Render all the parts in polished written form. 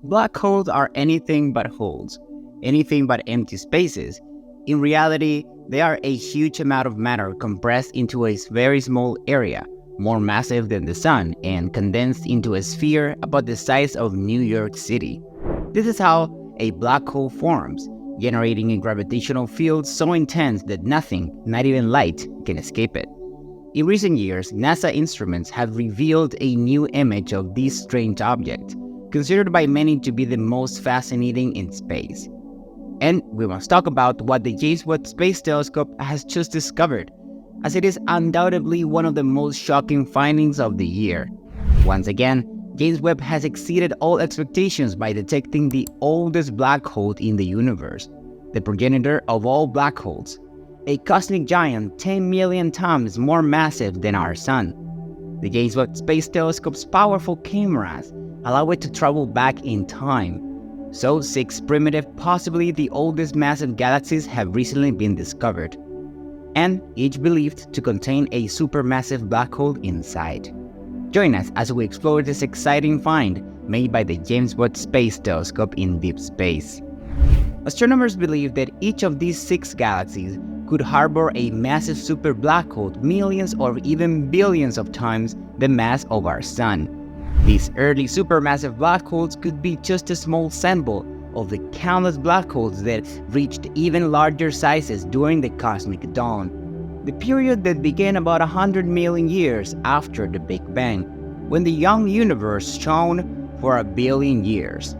Black holes are anything but holes, anything but empty spaces. In reality, they are a huge amount of matter compressed into a very small area, more massive than the Sun, and condensed into a sphere about the size of New York City. This is how a black hole forms, generating a gravitational field so intense that nothing, not even light, can escape it. In recent years, NASA instruments have revealed a new image of this strange object, considered by many to be the most fascinating in space. And we must talk about what the James Webb Space Telescope has just discovered, as it is undoubtedly one of the most shocking findings of the year. Once again, James Webb has exceeded all expectations by detecting the oldest black hole in the universe, the progenitor of all black holes, a cosmic giant 10 million times more massive than our Sun. The James Webb Space Telescope's powerful cameras allow it to travel back in time. So 6 primitive, possibly the oldest massive galaxies have recently been discovered, and each believed to contain a supermassive black hole inside. Join us as we explore this exciting find made by the James Webb Space Telescope in deep space. Astronomers believe that each of these 6 galaxies could harbor a massive super black hole millions or even billions of times the mass of our Sun. These early supermassive black holes could be just a small sample of the countless black holes that reached even larger sizes during the cosmic dawn, the period that began about 100 million years after the Big Bang, when the young universe shone for 1 billion years.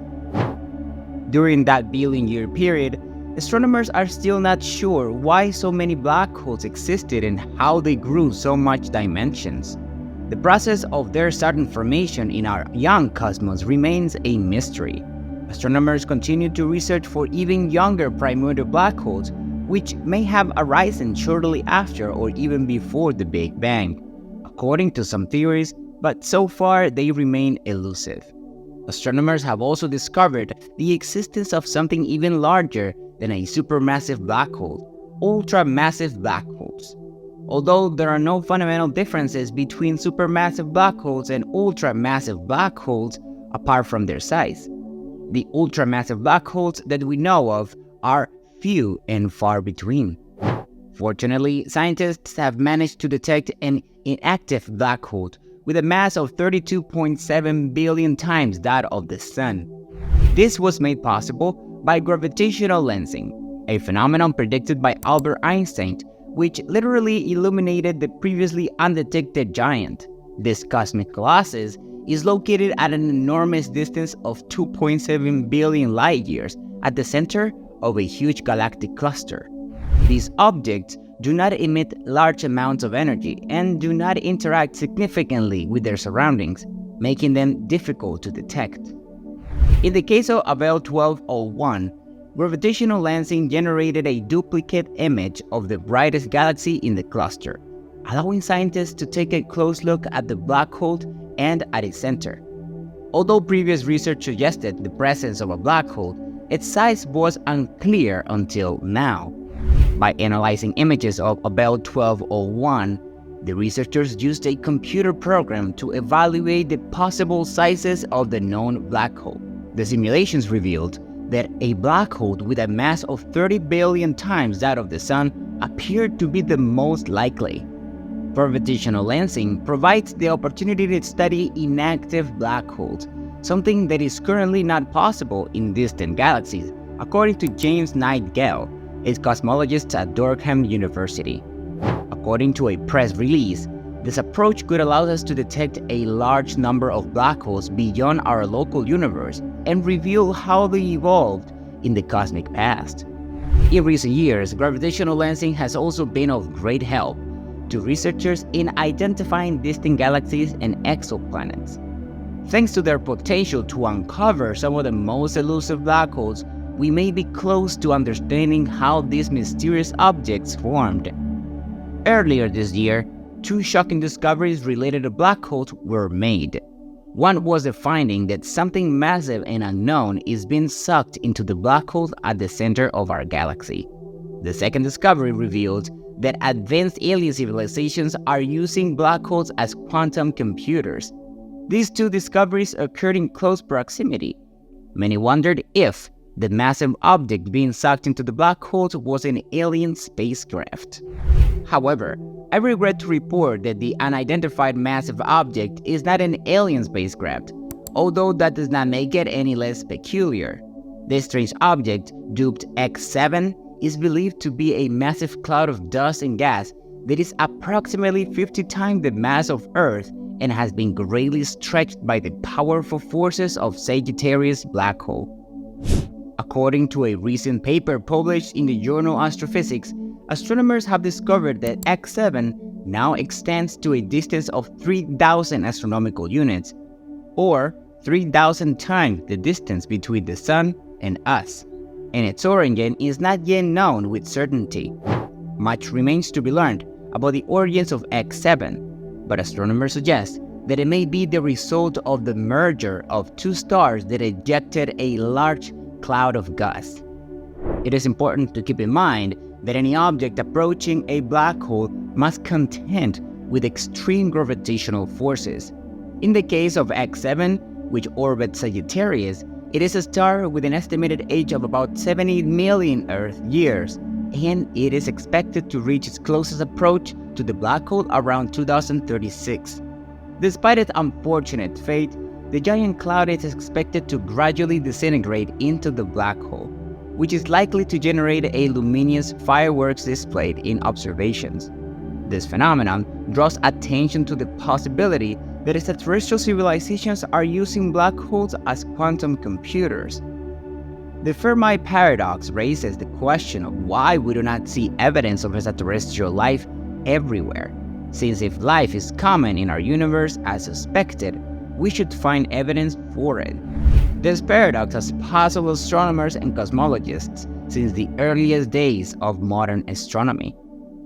During that billion-year period, astronomers are still not sure why so many black holes existed and how they grew so much dimensions. The process of their sudden formation in our young cosmos remains a mystery. Astronomers continue to research for even younger primordial black holes, which may have arisen shortly after or even before the Big Bang, according to some theories, but so far they remain elusive. Astronomers have also discovered the existence of something even larger than a supermassive black hole, ultramassive black holes. Although there are no fundamental differences between supermassive black holes and ultramassive black holes apart from their size, the ultramassive black holes that we know of are few and far between. Fortunately, scientists have managed to detect an inactive black hole with a mass of 32.7 billion times that of the Sun. This was made possible by gravitational lensing, a phenomenon predicted by Albert Einstein, which literally illuminated the previously undetected giant. This cosmic colossus is located at an enormous distance of 2.7 billion light-years at the center of a huge galactic cluster. These objects do not emit large amounts of energy and do not interact significantly with their surroundings, making them difficult to detect. In the case of Abell 1201, gravitational lensing generated a duplicate image of the brightest galaxy in the cluster, allowing scientists to take a close look at the black hole and at its center. Although previous research suggested the presence of a black hole, its size was unclear until now. By analyzing images of Abell 1201, the researchers used a computer program to evaluate the possible sizes of the known black hole. The simulations revealed that a black hole with a mass of 30 billion times that of the Sun appeared to be the most likely. Gravitational lensing provides the opportunity to study inactive black holes, something that is currently not possible in distant galaxies, according to James Nightingale, a cosmologist at Durham University. According to a press release, this approach could allow us to detect a large number of black holes beyond our local universe and reveal how they evolved in the cosmic past. In recent years, gravitational lensing has also been of great help to researchers in identifying distant galaxies and exoplanets. Thanks to their potential to uncover some of the most elusive black holes, we may be close to understanding how these mysterious objects formed. Earlier this year, 2 shocking discoveries related to black holes were made. One was the finding that something massive and unknown is being sucked into the black hole at the center of our galaxy. The second discovery revealed that advanced alien civilizations are using black holes as quantum computers. These 2 discoveries occurred in close proximity. Many wondered if the massive object being sucked into the black holes was an alien spacecraft. However, I regret to report that the unidentified massive object is not an alien spacecraft, although that does not make it any less peculiar. This strange object, dubbed X7, is believed to be a massive cloud of dust and gas that is approximately 50 times the mass of Earth and has been greatly stretched by the powerful forces of Sagittarius black hole. According to a recent paper published in the journal Astrophysics, astronomers have discovered that X7 now extends to a distance of 3,000 astronomical units, or 3,000 times the distance between the Sun and us, and its origin is not yet known with certainty. Much remains to be learned about the origins of X7, but astronomers suggest that it may be the result of the merger of two stars that ejected a large cloud of gas. It is important to keep in mind that any object approaching a black hole must contend with extreme gravitational forces. In the case of X7, which orbits Sagittarius, it is a star with an estimated age of about 70 million Earth years, and it is expected to reach its closest approach to the black hole around 2036. Despite its unfortunate fate, the giant cloud is expected to gradually disintegrate into the black hole, which is likely to generate a luminous fireworks displayed in observations. This phenomenon draws attention to the possibility that extraterrestrial civilizations are using black holes as quantum computers. The Fermi paradox raises the question of why we do not see evidence of extraterrestrial life everywhere, since if life is common in our universe as suspected, we should find evidence for it. This paradox has puzzled astronomers and cosmologists since the earliest days of modern astronomy.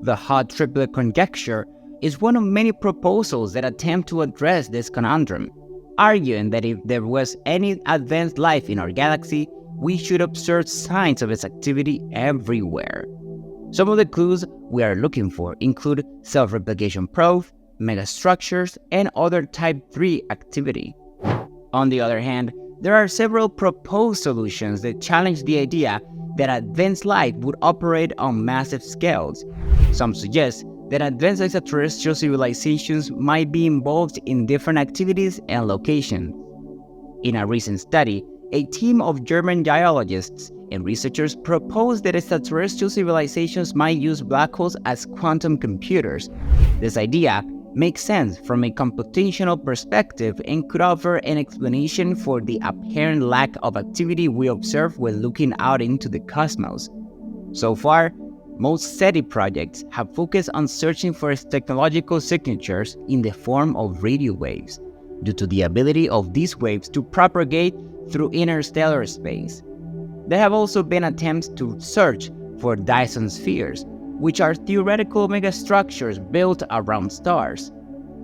The hot triplet conjecture is one of many proposals that attempt to address this conundrum, arguing that if there was any advanced life in our galaxy, we should observe signs of its activity everywhere. Some of the clues we are looking for include self-replication proof, megastructures, and other Type 3 activity. On the other hand, there are several proposed solutions that challenge the idea that advanced life would operate on massive scales. Some suggest that advanced extraterrestrial civilizations might be involved in different activities and locations. In a recent study, a team of German geologists and researchers proposed that extraterrestrial civilizations might use black holes as quantum computers. This idea makes sense from a computational perspective and could offer an explanation for the apparent lack of activity we observe when looking out into the cosmos. So far, most SETI projects have focused on searching for its technological signatures in the form of radio waves, due to the ability of these waves to propagate through interstellar space. There have also been attempts to search for Dyson spheres, which are theoretical megastructures built around stars.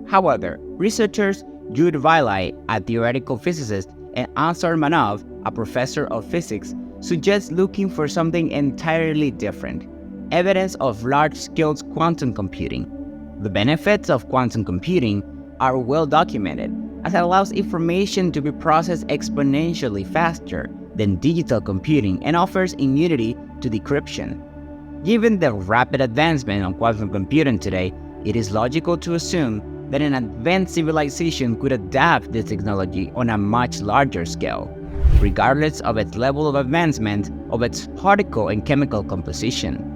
However, researchers Jude Viley, a theoretical physicist, and Ansar Manov, a professor of physics, suggest looking for something entirely different: evidence of large-scale quantum computing. The benefits of quantum computing are well documented, as it allows information to be processed exponentially faster than digital computing and offers immunity to decryption. Given the rapid advancement of quantum computing today, it is logical to assume that an advanced civilization could adapt this technology on a much larger scale, regardless of its level of advancement of its particle and chemical composition.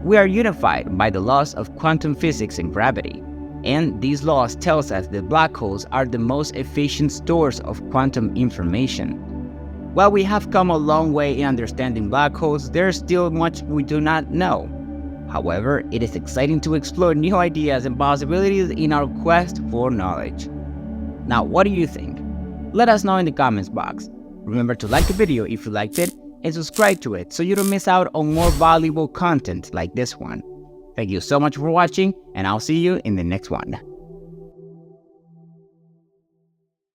We are unified by the laws of quantum physics and gravity, and these laws tell us that black holes are the most efficient stores of quantum information. While we have come a long way in understanding black holes, there is still much we do not know. However, it is exciting to explore new ideas and possibilities in our quest for knowledge. Now, what do you think? Let us know in the comments box. Remember to like the video if you liked it and subscribe to it so you don't miss out on more valuable content like this one. Thank you so much for watching, and I'll see you in the next one.